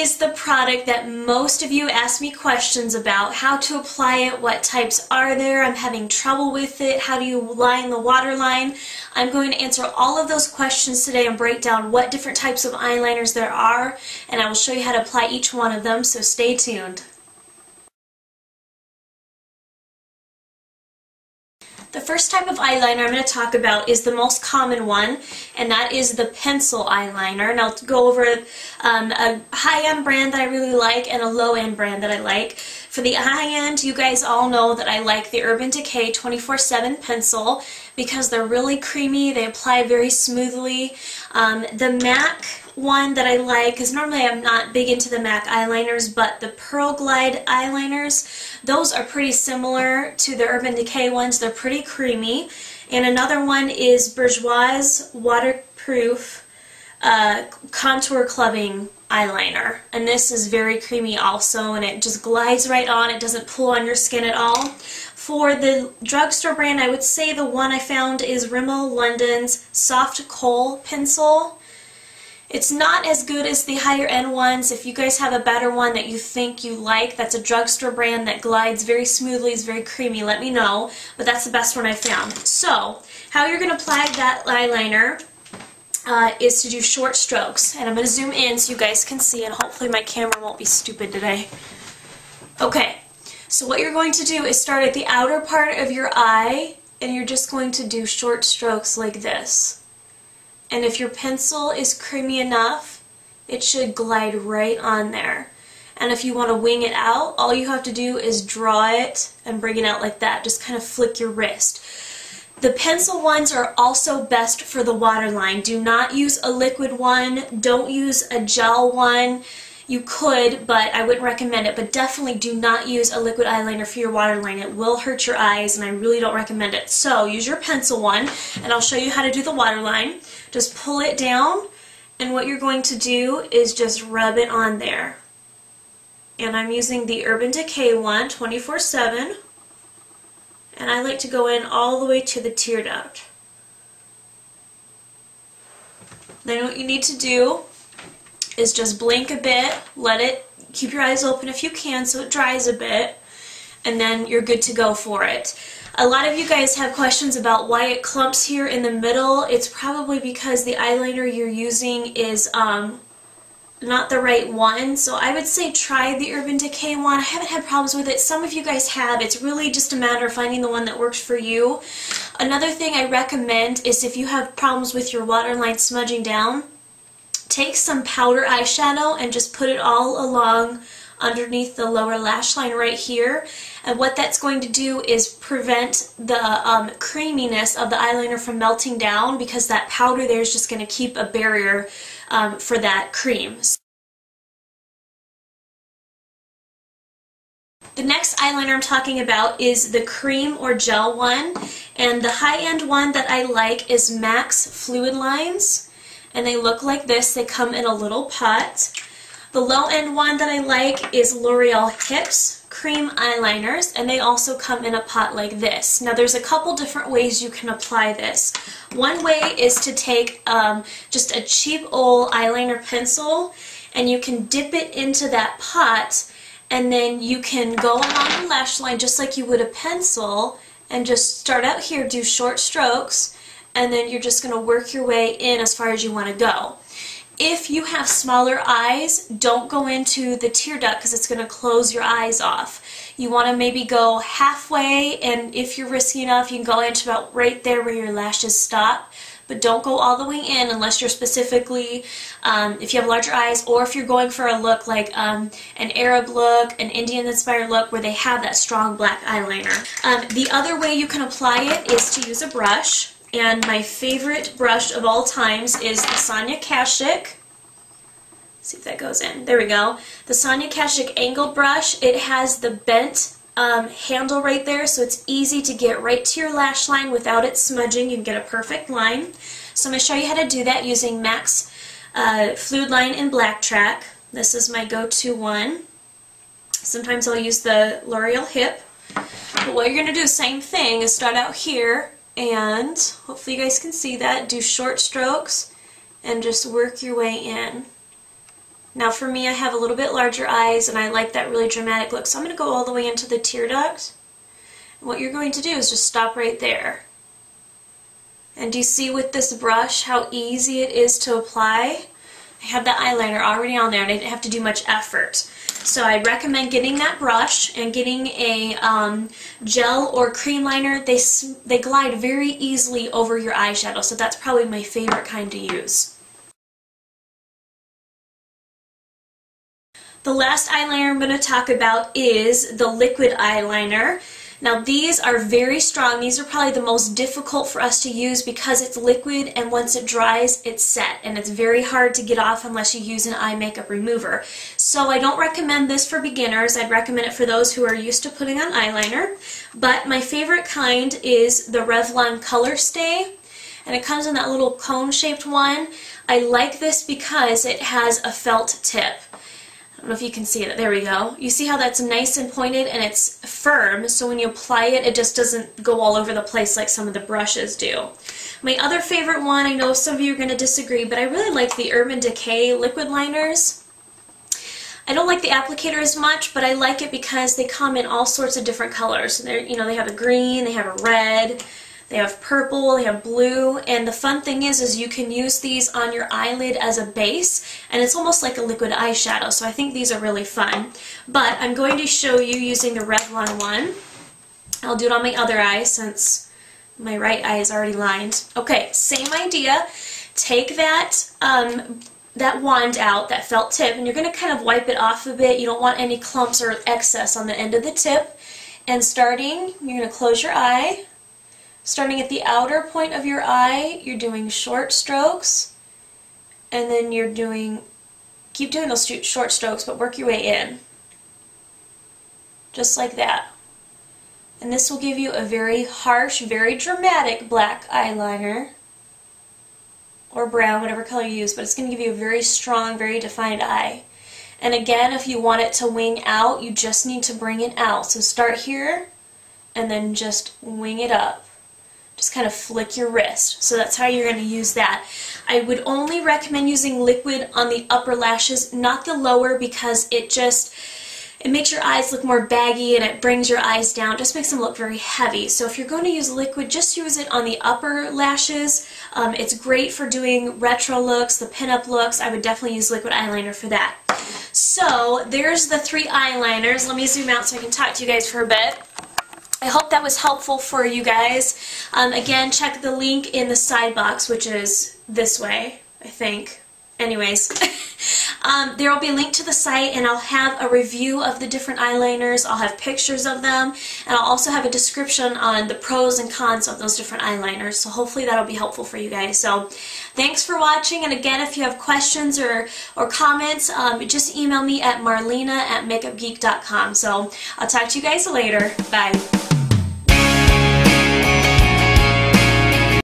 is the product that most of you ask me questions about. How to apply it, what types are there, I'm having trouble with it, how do you line the waterline. I'm going to answer all of those questions today and break down what different types of eyeliners there are, and I will show you how to apply each one of them, so stay tuned. The first type of eyeliner I'm going to talk about is the most common one, and that is the pencil eyeliner. And I'll go over a high-end brand that I really like and a low-end brand that I like. For the high-end, you guys all know that I like the Urban Decay 24/7 pencil because they're really creamy, they apply very smoothly. The MAC one that I like, because normally I'm not big into the MAC eyeliners, but the Pearl Glide eyeliners, those are pretty similar to the Urban Decay ones. They're pretty creamy. And another one is Bourjois Waterproof Contour Clubbing eyeliner. And this is very creamy also, and it just glides right on. It doesn't pull on your skin at all. For the drugstore brand, I would say the one I found is Rimmel London's Soft Kohl Pencil. It's not as good as the higher end ones. If you guys have a better one that you think you like, that's a drugstore brand that glides very smoothly, is very creamy, let me know. But that's the best one I found. So, how you're going to apply that eyeliner is to do short strokes. And I'm going to zoom in so you guys can see, and hopefully my camera won't be stupid today. Okay, so what you're going to do is start at the outer part of your eye, and you're just going to do short strokes like this. And if your pencil is creamy enough, it should glide right on there. And if you want to wing it out, all you have to do is draw it and bring it out like that. Just kind of flick your wrist. The pencil ones are also best for the waterline. Do not use a liquid one. Don't use a gel one. You could, but I wouldn't recommend it. But definitely do not use a liquid eyeliner for your waterline. It will hurt your eyes, and I really don't recommend it. So use your pencil one, and I'll show you how to do the waterline. Just pull it down, and what you're going to do is just rub it on there. And I'm using the Urban Decay one, 24/7, and I like to go in all the way to the tear duct. Then what you need to do is just blink a bit, keep your eyes open if you can so it dries a bit, and then you're good to go for it. A lot of you guys have questions about why it clumps here in the middle. It's probably because the eyeliner you're using is not the right one. So I would say try the Urban Decay one. I haven't had problems with it. Some of you guys have. It's really just a matter of finding the one that works for you. Another thing I recommend is if you have problems with your waterline smudging down, take some powder eyeshadow and just put it all along underneath the lower lash line right here. And what that's going to do is prevent the creaminess of the eyeliner from melting down, because that powder there is just going to keep a barrier for that cream. The next eyeliner I'm talking about is the cream or gel one, and the high-end one that I like is MAC's Fluid Lines. And they look like this. They come in a little pot. The low-end one that I like is L'Oreal Hips Cream Eyeliners, and they also come in a pot like this. Now there's a couple different ways you can apply this. One way is to take just a cheap old eyeliner pencil, and you can dip it into that pot, and then you can go along the lash line just like you would a pencil, and just start out here, do short strokes, and then you're just going to work your way in as far as you want to go. If you have smaller eyes, don't go into the tear duct because it's going to close your eyes off. You want to maybe go halfway, and if you're risky enough, you can go into about right there where your lashes stop. But don't go all the way in unless you're specifically, if you have larger eyes, or if you're going for a look like an Arab look, an Indian-inspired look where they have that strong black eyeliner. The other way you can apply it is to use a brush. And my favorite brush of all times is the Sonia Kashuk. See if that goes in. There we go. The Sonia Kashuk angled brush. It has the bent handle right there, so it's easy to get right to your lash line without it smudging. You can get a perfect line. So I'm going to show you how to do that using MAC's Fluid Line in Black Track. This is my go-to one. Sometimes I'll use the L'Oreal Hip. But what you're going to do, same thing, is start out here, and hopefully you guys can see that. Do short strokes and just work your way in. Now for me, I have a little bit larger eyes and I like that really dramatic look, so I'm going to go all the way into the tear duct. And what you're going to do is just stop right there. And do you see with this brush how easy it is to apply? I have the eyeliner already on there and I didn't have to do much effort. So I recommend getting that brush and getting a gel or cream liner. They glide very easily over your eyeshadow, so that's probably my favorite kind to use. The last eyeliner I'm going to talk about is the liquid eyeliner. Now these are very strong. These are probably the most difficult for us to use because it's liquid and once it dries it's set and it's very hard to get off unless you use an eye makeup remover. So I don't recommend this for beginners. I'd recommend it for those who are used to putting on eyeliner. But my favorite kind is the Revlon Color Stay, and it comes in that little cone shaped one. I like this because it has a felt tip. I don't know if you can see it. There we go. You see how that's nice and pointed and it's firm, so when you apply it, it just doesn't go all over the place like some of the brushes do. My other favorite one, I know some of you are going to disagree, but I really like the Urban Decay liquid liners. I don't like the applicator as much, but I like it because they come in all sorts of different colors. They're, you know, they have a green, they have a red, they have purple, they have blue, and the fun thing is you can use these on your eyelid as a base, and it's almost like a liquid eyeshadow, so I think these are really fun. But I'm going to show you using the Revlon one. I'll do it on my other eye since my right eye is already lined. Okay, same idea. Take that that wand out, that felt tip, and you're going to kind of wipe it off a bit. You don't want any clumps or excess on the end of the tip. And starting, you're going to close your eye. Starting at the outer point of your eye, you're doing short strokes, and then you're doing, keep doing those short strokes, but work your way in. Just like that. And this will give you a very harsh, very dramatic black eyeliner, or brown, whatever color you use, but it's going to give you a very strong, very defined eye. And again, if you want it to wing out, you just need to bring it out. So start here, and then just wing it up. Just kind of flick your wrist. So that's how you're going to use that. I would only recommend using liquid on the upper lashes, not the lower, because it makes your eyes look more baggy and it brings your eyes down. It just makes them look very heavy. So if you're going to use liquid, just use it on the upper lashes. It's great for doing retro looks, the pinup looks. I would definitely use liquid eyeliner for that. So there's the 3 eyeliners. Let me zoom out so I can talk to you guys for a bit. I hope that was helpful for you guys. Again, check the link in the side box, which is this way, I think. Anyways, there will be a link to the site, and I'll have a review of the different eyeliners. I'll have pictures of them, and I'll also have a description on the pros and cons of those different eyeliners. So hopefully that'll be helpful for you guys. So thanks for watching, and again, if you have questions or comments, just email me at marlena@makeupgeek.com. So I'll talk to you guys later. Bye.